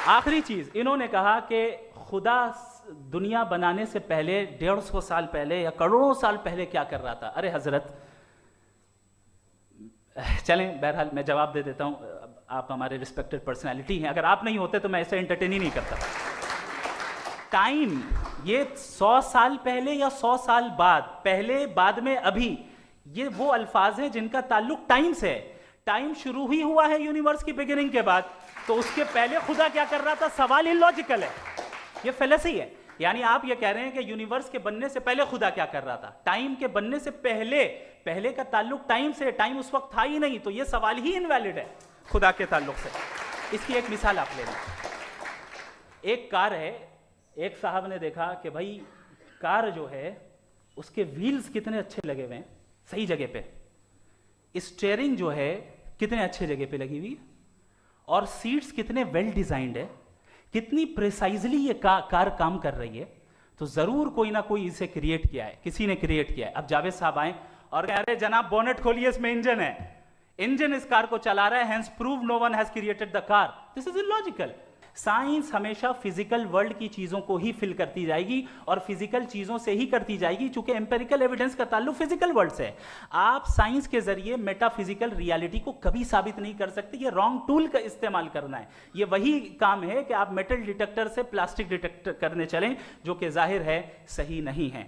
आखिरी चीज, इन्होंने कहा कि खुदा दुनिया बनाने से पहले 150 साल पहले या करोड़ों साल पहले क्या कर रहा था। अरे हजरत, चलें बहरहाल मैं जवाब दे देता हूं, आप हमारे रिस्पेक्टेड पर्सनालिटी हैं, अगर आप नहीं होते तो मैं ऐसे एंटरटेन ही नहीं करता। टाइम, ये 100 साल पहले या 100 साल बाद, पहले बाद में अभी, ये वो अल्फाज हैं जिनका ताल्लुक टाइम से है। टाइम शुरू ही हुआ है यूनिवर्स की बिगिनिंग के बाद, तो उसके पहले खुदा क्या कर रहा था, सवाल इलॉजिकल है, ये फेलेसी है। यानी आप ये कह रहे हैं कि यूनिवर्स के बनने से पहले खुदा क्या कर रहा था, टाइम के बनने से पहले, पहले का ताल्लुक टाइम से, टाइम उस वक्त था ही नहीं, तो ये सवाल ही इनवैलिड है खुदा के ताल्लुक से। इसकी एक मिसाल आप ले लें। एक कार है, एक साहब ने देखा कि भाई कार जो है उसके व्हील्स कितने अच्छे लगे हुए हैं, सही जगह पे, स्टीयरिंग जो है कितने अच्छे जगह पे लगी हुई, और सीट्स कितने वेल डिजाइंड है, कितनी प्रिसाइजली ये कार काम कर रही है, तो जरूर कोई ना कोई इसे क्रिएट किया है, किसी ने क्रिएट किया है। अब जावेद साहब आए और कह रहे जनाब बोनेट खोलिए, इसमें इंजन है, इंजन इस कार को चला रहा है, hence prove no one has created the car. This is illogical. Science हमेशा फिजिकल वर्ल्ड की चीजों को ही फिल करती जाएगी और फिजिकल चीजों से ही करती जाएगी, चूंकि एम्पेरिकल एविडेंस का ताल्लुक फिजिकल वर्ल्ड से है। आप साइंस के जरिए मेटाफिजिकल रियलिटी को कभी साबित नहीं कर सकते, ये रॉन्ग टूल का इस्तेमाल करना है। ये वही काम है कि आप मेटल डिटेक्टर से प्लास्टिक डिटेक्टर करने चलें, जो कि जाहिर है सही नहीं है।